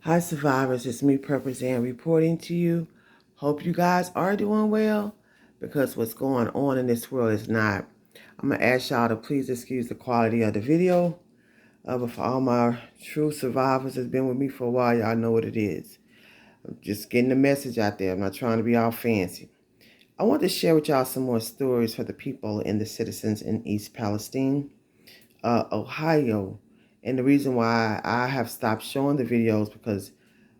Hi survivors, it's me Purpose Ann reporting to you. Hope you guys are doing well because what's going on in this world is not. I'm going to ask y'all to please excuse the quality of the video. But for all my true survivors that's been with me for a while, y'all know what it is. I'm just getting the message out there. I'm not trying to be all fancy. I want to share with y'all some more stories for the people and the citizens in East Palestine, Ohio. And the reason why I have stopped showing the videos because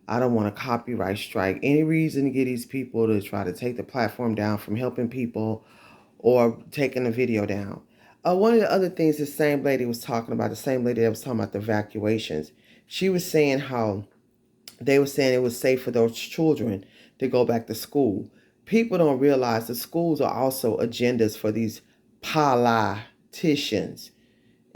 I don't want a copyright strike. Any reason to get these people to try to take the platform down from helping people or taking the video down. One of the other things the same lady was talking about, the same lady that was talking about the evacuations, she was saying how they were saying it was safe for those children to go back to school. People don't realize the schools are also agendas for these politicians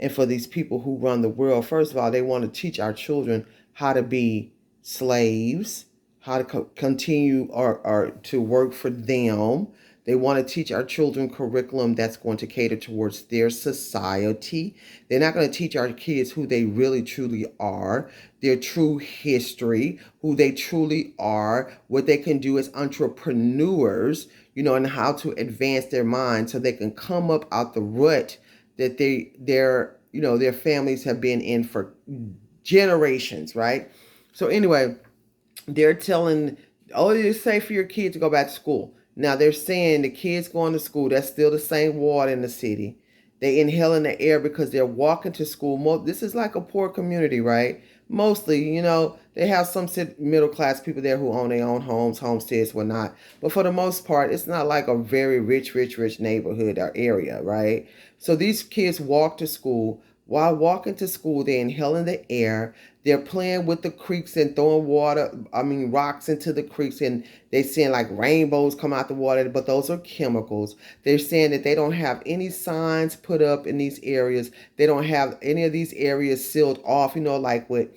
and for these people who run the world. First of all, they want to teach our children how to be slaves, how to continue or to work for them. They want to teach our children curriculum that's going to cater towards their society. They're not going to teach our kids who they really truly are, their true history, who they truly are, what they can do as entrepreneurs, and how to advance their mind so they can come up out the rut that their families have been in for generations, right? So anyway, they're telling, oh, it's safe for your kids to go back to school. Now they're saying the kids going to school, that's still the same water in the city. They inhaling the air because they're walking to school. This is like a poor community, right? Mostly, they have some middle class people there who own their own homes, homesteads, whatnot. But for the most part, it's not like a very rich neighborhood or area, right? So these kids walk to school. While walking to school, they're inhaling the air. They're playing with the creeks and throwing rocks into the creeks, and they're seeing like rainbows come out the water, but those are chemicals. They're saying that they don't have any signs put up in these areas. They don't have any of these areas sealed off, like with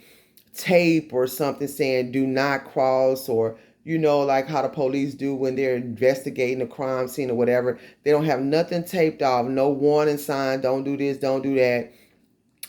tape or something saying do not cross, or like how the police do when they're investigating a crime scene or whatever. They don't have nothing taped off, no warning sign, don't do this, don't do that.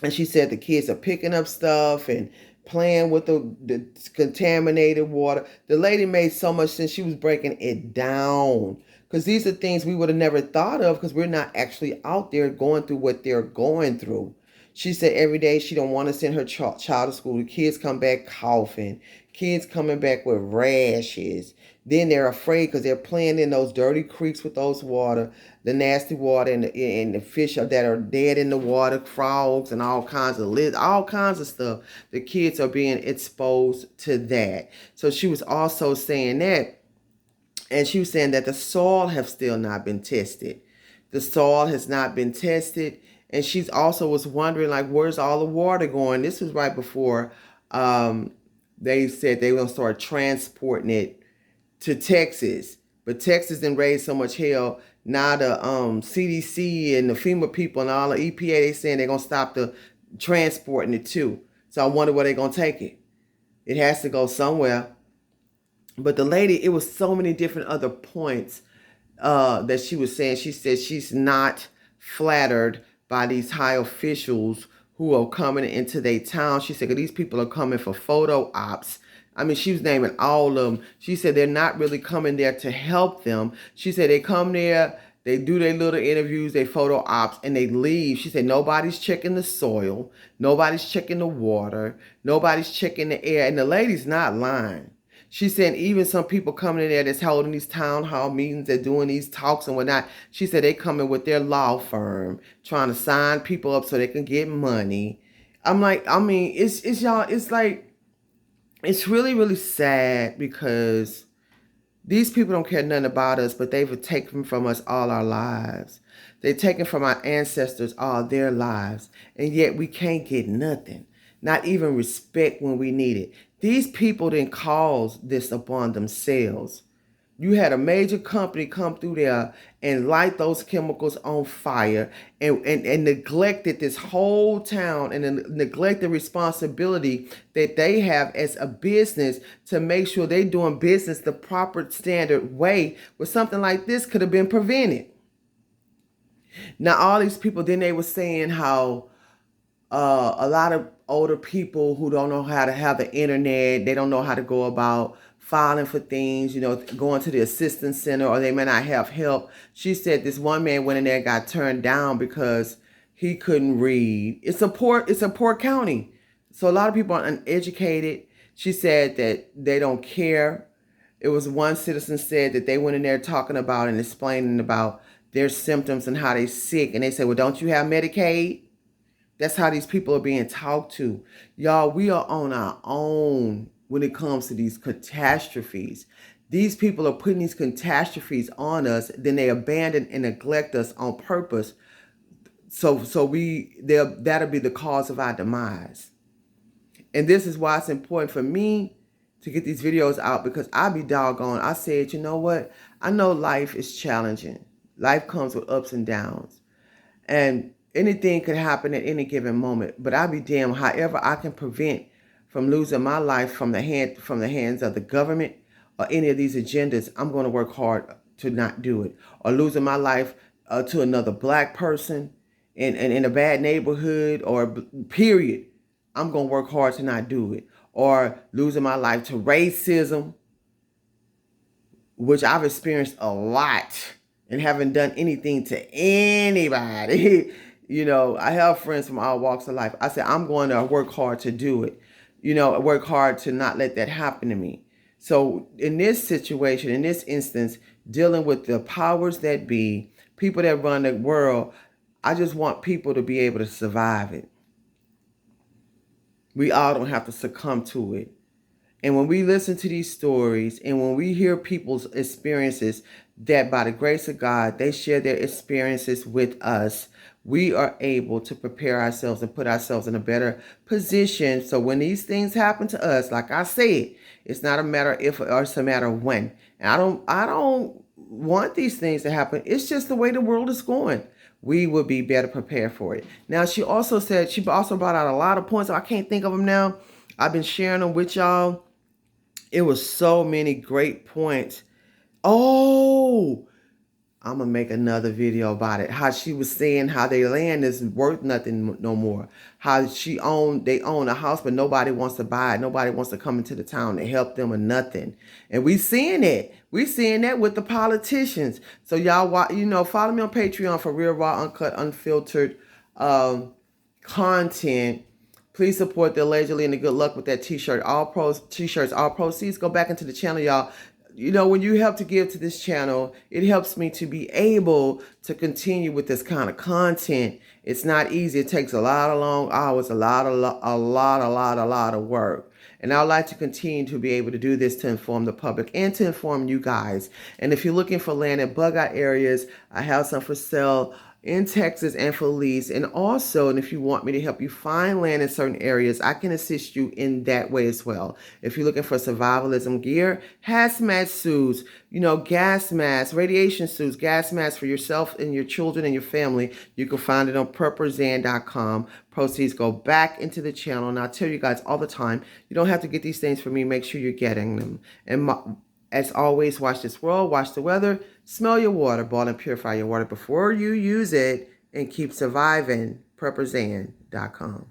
And she said the kids are picking up stuff and playing with the contaminated water. The lady made so much sense. She was breaking it down because these are things we would have never thought of because we're not actually out there going through what they're going through. She said every day she don't want to send her child to school. The kids come back coughing. Kids coming back with rashes. Then they're afraid because they're playing in those dirty creeks with those water, the nasty water, and the fish that are dead in the water, frogs and all kinds of stuff. The kids are being exposed to that. So she was also saying that, and she was saying that the soil have still not been tested. The soil has not been tested. And she's also was wondering, like, where's all the water going? This was right before they said they were going to start transporting it to Texas. But Texas didn't raise so much hell. Now the CDC and the FEMA people and all the EPA, they saying they're going to stop the transporting it too. So I wonder where they're going to take it. It has to go somewhere. But the lady, it was so many different other points that she was saying. She said she's not flattered by these high officials who are coming into their town. She said, these people are coming for photo ops. I mean, she was naming all of them. She said they're not really coming there to help them. She said they come there, they do their little interviews, they photo ops, and they leave. She said nobody's checking the soil, nobody's checking the water, nobody's checking the air, and the lady's not lying. She said even some people coming in there that's holding these town hall meetings, they're doing these talks and whatnot. She said they coming with their law firm, trying to sign people up so they can get money. I'm like, I mean, it's y'all, it's like, it's really, really sad because these people don't care nothing about us, but they've taken from us all our lives. They've taken from our ancestors all their lives, and yet we can't get nothing, not even respect when we need it. These people didn't cause this upon themselves. You had a major company come through there and light those chemicals on fire and neglected this whole town and neglect the responsibility that they have as a business to make sure they're doing business the proper standard way where something like this could have been prevented. Now, all these people, then they were saying how a lot of older people who don't know how to have the internet. They don't know how to go about filing for things, going to the assistance center, or they may not have help. She said this one man went in there and got turned down because he couldn't read. It's a poor county. So a lot of people are uneducated. She said that they don't care. It was one citizen said that they went in there talking about and explaining about their symptoms and how they're sick. And they said, well, don't you have Medicaid? That's how these people are being talked to. Y'all, we are on our own when it comes to these catastrophes. These people are putting these catastrophes on us, then they abandon and neglect us on purpose. So that'll be the cause of our demise. And this is why it's important for me to get these videos out, because I be doggone. I said, you know what? I know life is challenging. Life comes with ups and downs. And anything could happen at any given moment. But I'll be damned, however I can prevent from losing my life from the hands of the government or any of these agendas, I'm going to work hard to not do it. Or losing my life to another black person in a bad neighborhood, or period, I'm going to work hard to not do it. Or losing my life to racism, which I've experienced a lot and haven't done anything to anybody. I have friends from all walks of life. I said, I'm going to work hard to do it. Work hard to not let that happen to me. So in this situation, in this instance, dealing with the powers that be, people that run the world, I just want people to be able to survive it. We all don't have to succumb to it. And when we listen to these stories and when we hear people's experiences, that by the grace of God, they share their experiences with us, we are able to prepare ourselves and put ourselves in a better position. So when these things happen to us, like I said, it's not a matter of if, or it's a matter of when. And I don't want these things to happen. It's just the way the world is going. We will be better prepared for it. Now, she also brought out a lot of points. I can't think of them now. I've been sharing them with y'all. It was so many great points. Oh, I'm going to make another video about it. How she was saying how their land is worth nothing no more. How they own a house, but nobody wants to buy it. Nobody wants to come into the town to help them or nothing. And we seeing it. We seeing that with the politicians. So y'all, follow me on Patreon for real, raw, uncut, unfiltered content. Please support the allegedly and the good luck with that t-shirt. T-shirts, all proceeds go back into the channel, y'all. When you help to give to this channel, it helps me to be able to continue with this kind of content. It's not easy. It takes a lot of long hours, a lot of work. And I'd like to continue to be able to do this to inform the public and to inform you guys. And if you're looking for land in bug-out areas, I have some for sale in Texas and for lease. And also, and if you want me to help you find land in certain areas, I can assist you in that way as well. If you're looking for survivalism gear, hazmat suits, gas masks, radiation suits, gas masks for yourself and your children and your family, you can find it on prepperzan.com. Proceeds go back into the channel. And I tell you guys all the time, you don't have to get these things from me. Make sure you're getting them. And as always, watch this world, watch the weather, smell your water, boil and purify your water before you use it, and keep surviving. PrepperZan.com.